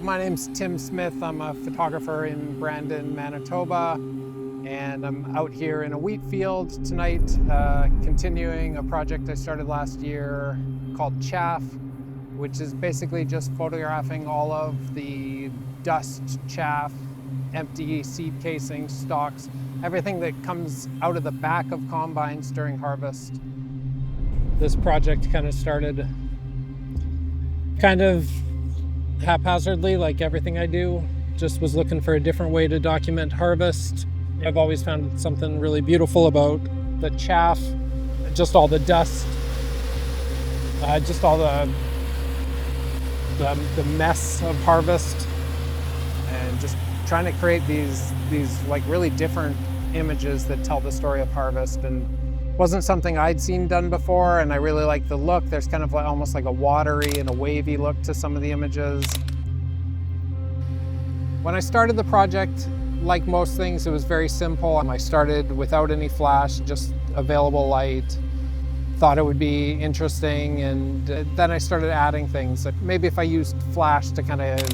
My name's Tim Smith. I'm a photographer in Brandon, Manitoba, and I'm out here in a wheat field tonight, continuing a project I started last year called Chaff, which is basically just photographing all of the dust, chaff, empty seed casings, stalks, everything that comes out of the back of combines during harvest. This project kind of started kind of haphazardly, like everything I do. Just was looking for a different way to document harvest. I've always found something really beautiful about the chaff, just all the dust, just all the mess of harvest, and just trying to create these like really different images that tell the story of harvest. And wasn't something I'd seen done before, and I really like the look. There's kind of like almost like a watery and a wavy look to some of the images. When I started the project, like most things, it was very simple. I started without any flash, just available light. Thought it would be interesting, and then I started adding things. Like maybe if I used flash to kind of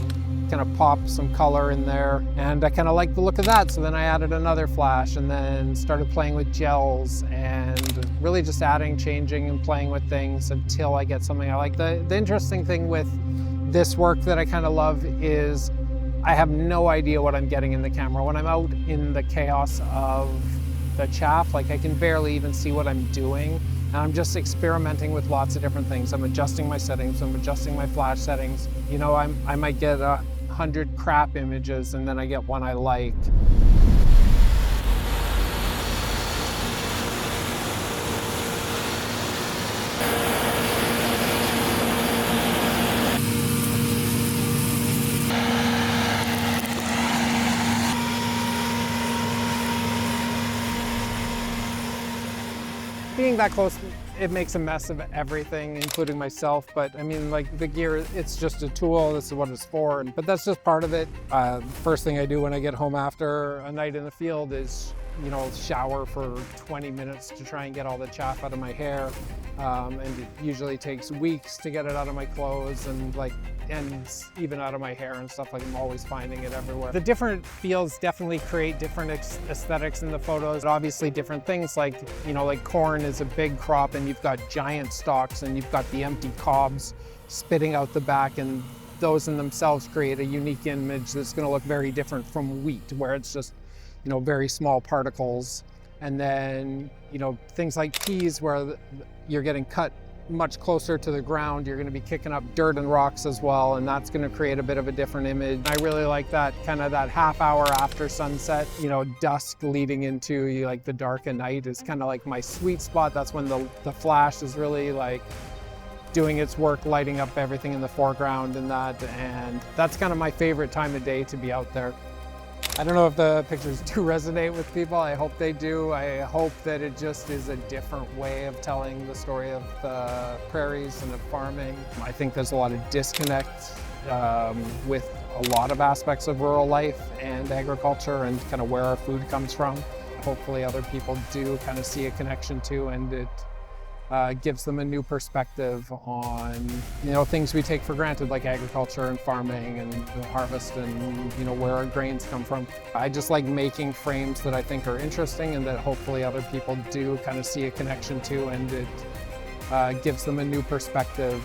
pop some color in there, and I kind of liked the look of that, so then I added another flash and then started playing with gels and really just adding, changing and playing with things until I get something I like. The interesting thing with this work that I kind of love is I have no idea what I'm getting in the camera. When I'm out in the chaos of the chaff, like I can barely even see what I'm doing. And I'm just experimenting with lots of different things. I'm adjusting my settings, I'm adjusting my flash settings. You know, I might get 100 crap images and then I get one I like. Being that close, it makes a mess of everything, including myself. But I mean, like the gear, it's just a tool. This is what it's for. But that's just part of it. First thing I do when I get home after a night in the field is, you know, shower for 20 minutes to try and get all the chaff out of my hair. And it usually takes weeks to get it out of my clothes and even out of my hair and stuff. Like I'm always finding it everywhere. The different fields definitely create different aesthetics in the photos. Obviously different things, like, you know, like corn is a big crop and you've got giant stalks and you've got the empty cobs spitting out the back, and those in themselves create a unique image that's going to look very different from wheat, where it's just, you know, very small particles. And then, you know, things like peas where you're getting cut much closer to the ground, you're going to be kicking up dirt and rocks as well, and that's going to create a bit of a different image. I really like that kind of that half hour after sunset, you know, dusk leading into like the dark of night is kind of like my sweet spot. That's when the flash is really like doing its work, lighting up everything in the foreground and that's kind of my favorite time of day to be out there. I don't know if the pictures do resonate with people. I hope they do. I hope that it just is a different way of telling the story of the prairies and of farming. I think there's a lot of disconnect with a lot of aspects of rural life and agriculture and kind of where our food comes from. Hopefully other people do kind of see a connection to, and it gives them a new perspective on, you know, things we take for granted, like agriculture and farming and the harvest and, you know, where our grains come from. I just like making frames that I think are interesting and that hopefully other people do kind of see a connection to, and it gives them a new perspective